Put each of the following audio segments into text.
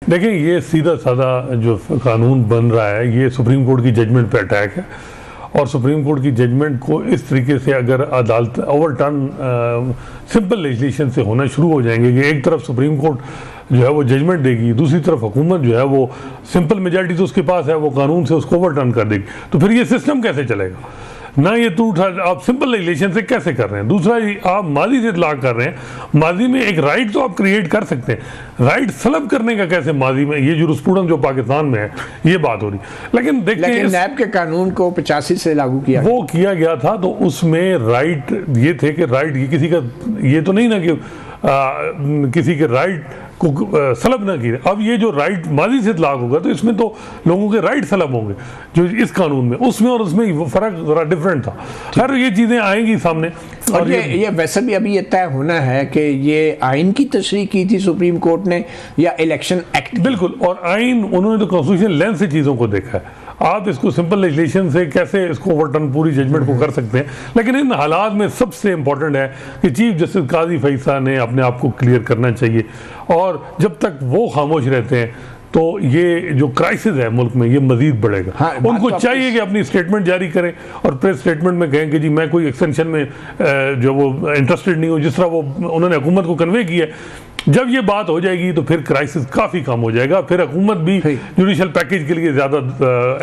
देखिए, ये सीधा साधा जो कानून बन रहा है ये सुप्रीम कोर्ट की जजमेंट पे अटैक है, और सुप्रीम कोर्ट की जजमेंट को इस तरीके से अगर अदालत ओवरटर्न सिंपल लेजिस्लेशन से होना शुरू हो जाएंगे कि एक तरफ सुप्रीम कोर्ट जो है वो जजमेंट देगी, दूसरी तरफ हुकूमत जो है वो सिंपल मेजॉरिटी तो उसके पास है, वो कानून से उसको ओवरटर्न कर देगी, तो फिर ये सिस्टम कैसे चलेगा ना? ये तो आप सिंपल लेजिस्लेशन से कैसे कर रहे हैं? दूसरा, आप माजी से इतलाक कर रहे हैं। माजी में एक राइट तो आप क्रिएट कर सकते हैं, राइट सलब करने का कैसे माजी में? ये जुरिस्प्रूडेंस जो पाकिस्तान में है ये बात हो रही, लेकिन देखिए नैब के कानून को 85 से लागू किया, वो किया गया था, तो उसमें राइट ये थे कि राइट ये किसी का ये तो नहीं ना कि किसी के राइट को सलब ना किए। अब ये जो राइट माजी से इतलाक होगा तो इसमें तो लोगों के राइट सलब होंगे जो इस कानून में, उसमें और उसमें वो फर्क जरा डिफरेंट था। खैर ये चीज़ें आएंगी सामने। और ये वैसे भी अभी ये तय होना है कि ये आइन की तशरीह की थी सुप्रीम कोर्ट ने या इलेक्शन एक्ट? बिल्कुल, और आइन उन्होंने तो कॉन्स्टिट्यूशन लेंथ से चीज़ों को देखा है। आप इसको सिंपल लेजिस्लेशन से कैसे इसको ओवरटर्न पूरी जजमेंट को कर सकते हैं, लेकिन इन हालात में सबसे इंपॉर्टेंट है कि चीफ जस्टिस काजी फैसला ने अपने आप को क्लियर करना चाहिए, और जब तक वो खामोश रहते हैं तो ये जो क्राइसिस है मुल्क में ये मजीद बढ़ेगा। हाँ, उनको चाहिए कि अपनी स्टेटमेंट जारी करें और प्रेस स्टेटमेंट में कहें कि जी मैं कोई एक्सटेंशन में जो वो इंटरेस्टेड नहीं हूँ, जिस तरह वो उन्होंने हुकूमत को कन्वे किया है। जब ये बात हो जाएगी तो फिर क्राइसिस काफ़ी कम हो जाएगा, फिर हुकूमत भी जुडिशल पैकेज के लिए ज़्यादा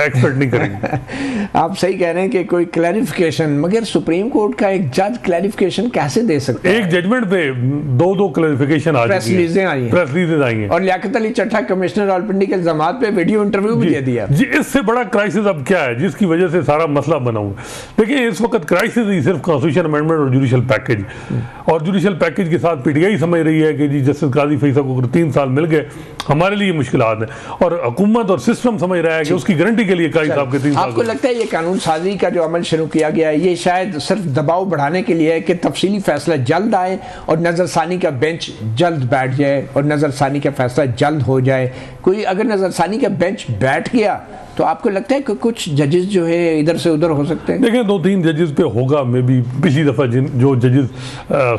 एक्सपेक्ट नहीं करेंगे। आप सही कह रहे हैं कि कोई क्लैरिफिकेशन, मगर सुप्रीम कोर्ट का एक जज क्लैरिफिकेशन कैसे दे सकते हैं? एक जजमेंट पे दो क्लैरिफिकेशन आ प्रेस रिलीजें आई हैं, प्रेस रिलीजें आई हैं, और लियाकत अली चट्टा कमिश्नर रावलपिंडी के इल्जामात पे वीडियो इंटरव्यू भी दे दिया। जी, इससे बड़ा क्राइसिस अब क्या है जिसकी वजह से सारा मसला बना हुआ है? देखिए, इस वक्त क्राइसिस ही सिर्फ कॉन्स्टिट्यूशन अमेंडमेंट और जुडिशल पैकेज, और जुडिशल पैकेज के साथ पीटीआई समझ रही है कि जी जस्टिस काजी फैसला को 3 साल मिल गए, हमारे लिए मुश्किलात है, और हुकूमत और सिस्टम समझ रहा है कि उसकी गारंटी के लिए काजी साहब के 3 साल। आपको लगता है ये कानून साजी का जो अमल शुरू किया गया है ये शायद सिर्फ दबाव बढ़ाने के लिए है कि तफसीली फैसला जल्द आए और नज़रसानी का बेंच जल्द बैठ जाए और नज़रसानी का फैसला जल्द हो जाए? कोई अगर नज़रसानी का बेंच बैठ गया तो आपको लगता है कि कुछ जजेस जो है इधर से उधर हो सकते हैं? देखिए, 2-3 जजेस पे होगा, मे बी पिछली दफ़ा जो जजेस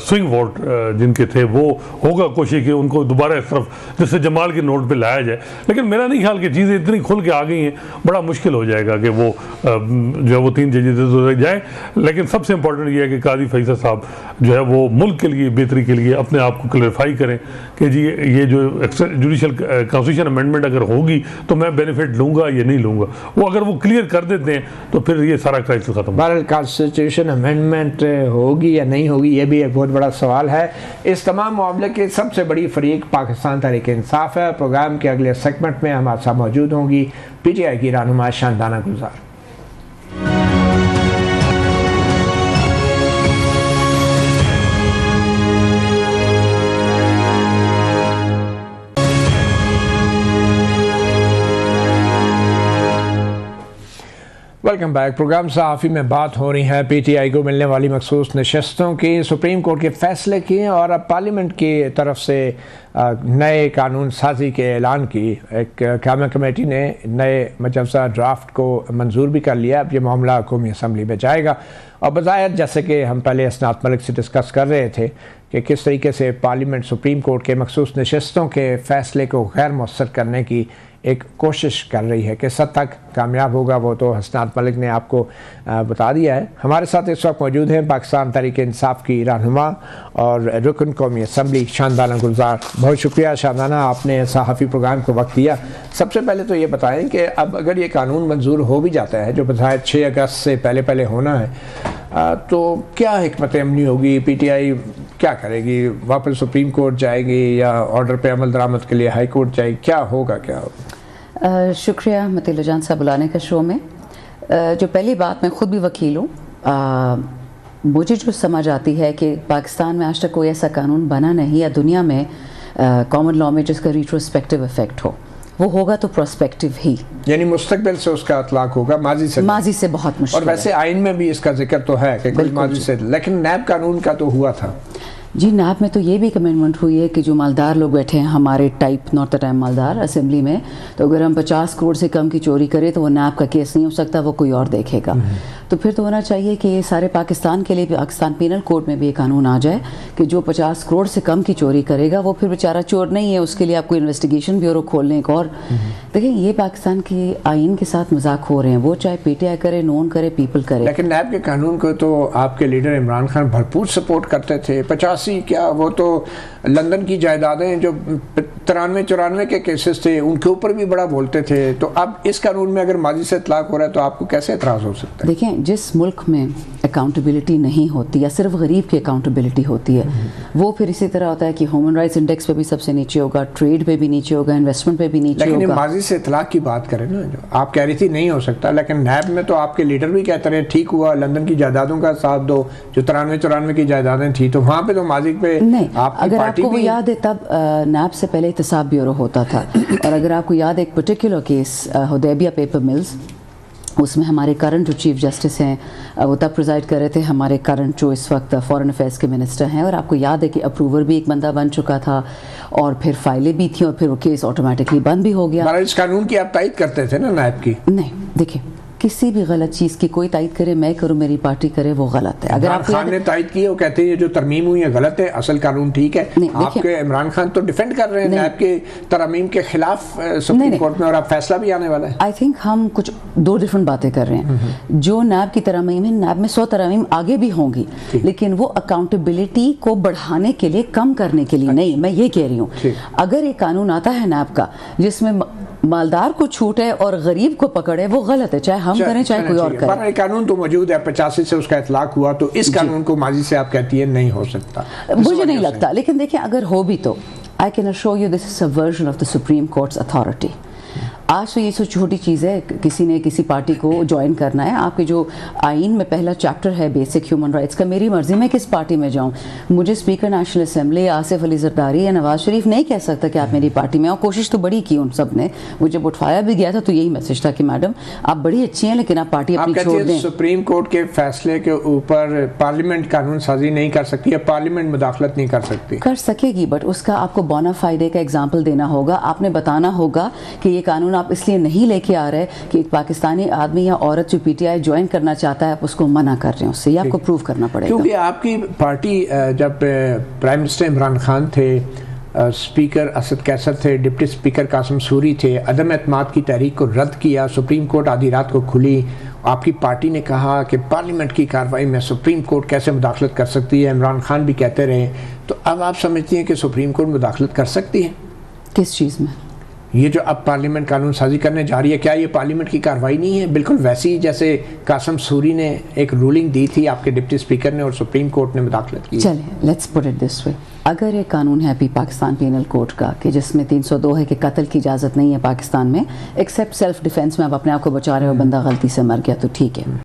स्विंग वोट जिनके थे वो होगा कोशिश कि उनको दोबारा इस तरफ जैसे जमाल के नोट पे लाया जाए, लेकिन मेरा नहीं ख्याल कि चीज़ें इतनी खुल के आ गई हैं, बड़ा मुश्किल हो जाएगा कि वो जो है वो 3 जजेस जाए। लेकिन सबसे इंपॉर्टेंट ये है कि काजी फैसला साहब जो है वो मुल्क के लिए बेहतरी के लिए अपने आप को क्लैरिफाई करें कि जी ये जो जुडिशल कॉन्स्टिट्यूशन अमेंडमेंट अगर होगी तो मैं बेनिफिट लूँगा या नहीं लूँगा। वो अगर वो क्लियर कर देते हैं तो फिर ये सारा क्राइसिस खत्म। बहरहाल कॉन्स्टिट्यूशन अमेंडमेंट होगी या नहीं होगी ये भी एक बहुत बड़ा सवाल है। इस तमाम मामले की सबसे बड़ी फरीक पाकिस्तान तहरीक इंसाफ है। प्रोग्राम के अगले सेगमेंट में हमारे साथ मौजूद होंगी पीटीआई की रहनुमा Shandana Gulzar. Welcome back. Program सहाफ़ी में बात हो रही है पीटीआई को मिलने वाली मखसूस नशस्तों की, सुप्रीम कोर्ट के फैसले की, और अब पार्लियामेंट की तरफ से नए कानून साजी के ऐलान की। एक क़यामा कमेटी ने नए मजवज़ा ड्राफ्ट को मंजूर भी कर लिया। अब ये मामला कौमी असम्बली में जाएगा, और बज़ाहिर जैसे कि हम पहले असनात मलिक से डिस्कस कर रहे थे कि किस तरीके से पार्लियामेंट सुप्रीम कोर्ट के मखसूस नशस्तों के फ़ैसले को गैर मौसर करने की एक कोशिश कर रही है। किस हद तक कामयाब होगा वो तो हसनात मलिक ने आपको बता दिया है। हमारे साथ इस वक्त मौजूद हैं पाकिस्तान तहरीक इंसाफ की रहनुमा और रुकन कौमी असम्बली शानदाना गुलजार। बहुत शुक्रिया शानदाना, आपने सहाफ़ी प्रोग्राम को वक्त दिया। सबसे पहले तो ये बताएं कि अब अगर ये कानून मंजूर हो भी जाता है, जो बज़ाहिर 6 अगस्त से पहले होना है, तो क्या हिकमत अमली होगी? पीटीआई क्या करेगी? वापस सुप्रीम कोर्ट जाएगी या ऑर्डर पे अमल दरामद के लिए हाई कोर्ट जाएगी? क्या होगा? शुक्रिया मतीला जान साहब बुलाने का शो में। जो पहली बात, मैं ख़ुद भी वकील हूँ। मुझे जो समझ आती है कि पाकिस्तान में आज तक कोई ऐसा कानून बना नहीं या दुनिया में कॉमन लॉ में जिसका रिट्रोस्पेक्टिव इफेक्ट हो। वो होगा तो प्रोस्पेक्टिव ही, यानी मुस्तकबिल से उसका इतलाक होगा, माजी से बहुत मुश्किल। और वैसे आइन में भी इसका जिक्र तो है कि कुछ माजी से, लेकिन नैब कानून का तो हुआ था। जी नैब में तो ये भी कमेंटमेंट हुई है कि जो मालदार लोग बैठे हैं हमारे टाइप नॉट द टाइम मालदार असेंबली में, तो अगर हम 50 करोड़ से कम की चोरी करें तो वो नैब का केस नहीं हो सकता, वो कोई और देखेगा। तो फिर तो होना चाहिए कि ये सारे पाकिस्तान के लिए, पाकिस्तान पीनल कोड में भी ये कानून आ जाए कि जो 50 करोड़ से कम की चोरी करेगा वो फिर बेचारा चोर नहीं है, उसके लिए आपको इन्वेस्टिगेशन ब्यूरो खोलने एक और। देखिए ये पाकिस्तान के आइन के साथ मजाक हो रहे हैं, वो चाहे पीटीआई करे, नोन करे, पीपल करे। लेकिन नैब के कानून को तो आपके लीडर इमरान खान भरपूर सपोर्ट करते थे। 85 क्या, वो तो लंदन की जायदादें जो 93-94 के केसेस थे उनके ऊपर भी बड़ा बोलते थे। तो अब इस कानून में अगर माजी से इतलाक हो रहा है तो आपको कैसे एतराज़ हो सकता है? देखें, जिस मुल्क में अकाउंटेबिलिटी नहीं होती या सिर्फ गरीब की अकाउंटेबिलिटी होती है, वो फिर इसी तरह होता है कि ह्यूमन राइट्स इंडेक्स पे भी सबसे नीचे होगा, ट्रेड पे भी नीचे होगा, इन्वेस्टमेंट पे भी नीचे होगा। लेकिन माजी से इतलाक की बात करें ना, जो आप कह रही थी नहीं हो सकता, लेकिन नैब में तो आपके लीडर भी कहते रहे ठीक हुआ लंदन की जायदादों का साथ दो, जो 93-94 की जायदादें थी, तो वहाँ पे तो माजी पे नहीं। आपकी अगर पार्टी आपको वो भी याद है तब नैब से पहले एहतसाब ब्यूरो होता था। और अगर आपको याद है एक particular case Hudaibiya paper mills, उसमें हमारे करंट जो चीफ जस्टिस हैं वो तब प्रिजाइड कर रहे थे, हमारे करंट जो इस वक्त फॉरेन अफेयर्स के मिनिस्टर हैं। और आपको याद है कि अप्रूवर भी एक बंदा बन चुका था और फिर फाइलें भी थी और फिर वो केस ऑटोमेटिकली बंद भी हो गया। इस कानून की आप तायद करते थे ना नैब की? नहीं, देखिए किसी भी गलत चीज़ की कोई तायद करे, मैं करूँ, मेरी पार्टी करे, वो गलत है। अगर आप खान ने तायद की है, वो कहते हैं ये जो तरमीम हुई है गलत है, असल कानून ठीक है। आपके इमरान खान तो डिफेंड कर रहे हैं नैब के तरमीम के खिलाफ सुप्रीम कोर्ट में, और अब फैसला भी आने वाला है। आई थिंक हम कुछ दो डिफरेंट बातें कर रहे हैं। जो नैब की तरमीम है, नैब में 100 तरमीम आगे भी होंगी, लेकिन वो अकाउंटेबिलिटी को बढ़ाने के लिए, कम करने के लिए नहीं। मैं ये कह रही हूँ अगर एक कानून आता है नैब का जिसमें मालदार को छूट है और गरीब को पकड़े, वो गलत है, चाहे हम करें चाहे कोई और करे। पर कानून तो मौजूद है, 85 से उसका इतलाक हुआ, तो इस कानून को माजी से आप कहती है नहीं हो सकता? मुझे नहीं लगता, लेकिन देखिए अगर हो भी तो I can assure you this is a version of the supreme courts authority. आज तो ये सो छोटी चीज़ है, किसी ने किसी पार्टी को ज्वाइन करना है, आपके जो आइन में पहला चैप्टर है बेसिक ह्यूमन राइट्स का, मेरी मर्जी में किस पार्टी में जाऊं। मुझे speaker national assembly Asif Ali Zardari या नवाज शरीफ नहीं कह सकता कि आप मेरी पार्टी में आओ। कोशिश तो बड़ी की उन सब ने, मुझे उठाया भी गया था तो यही मैसेज था कि मैडम आप बड़ी अच्छी हैं लेकिन आप पार्टी अपनी छोड़ दें। सुप्रीम कोर्ट के फैसले के ऊपर पार्लियामेंट कानून साजी नहीं कर सकती या पार्लियामेंट मुदाखलत नहीं कर सकती? कर सकेगी, बट उसका आपको बोनाफाइडे का एग्जाम्पल देना होगा। आपने बताना होगा कि ये कानून आप इसलिए नहीं लेके आ रहे कि एक पाकिस्तानी आदमी या औरत जो पीटीआई ज्वाइन करना चाहता है आप उसको मना कर रहे हैं, उससे ये आपको प्रूव करना पड़ेगा। क्योंकि आपकी पार्टी जब प्राइम मिनिस्टर इमरान खान थे, स्पीकर असद कैसर थे, डिप्टी स्पीकर कासिम सूरी थे, अदम एतमाद की तहरीक को रद्द किया, सुप्रीम कोर्ट आधी रात को खुली, आपकी पार्टी ने कहा कि पार्लियामेंट की कार्रवाई में सुप्रीम कोर्ट कैसे मुदाखलत कर सकती है, इमरान खान भी कहते रहे। तो अब आप समझती हैं कि सुप्रीम कोर्ट मुदाखलत कर सकती है? किस चीज़ में? ये जो अब पार्लियामेंट कानून साजी करने जा रही है, क्या ये पार्लियामेंट की कार्रवाई नहीं है? बिल्कुल वैसी ही जैसे कासिम सूरी ने एक रूलिंग दी थी आपके डिप्टी स्पीकर ने और सुप्रीम कोर्ट ने मुदाखलत की। चलिए let's put it this way, अगर एक कानून है पाकिस्तान पीनल कोड का कि जिसमें 302 है कि कत्ल की इजाज़त नहीं है पाकिस्तान में, एक्सेप्ट सेल्फ डिफेंस में आप अपने आप को बचा रहे हो, बंदा गलती से मर गया तो ठीक है।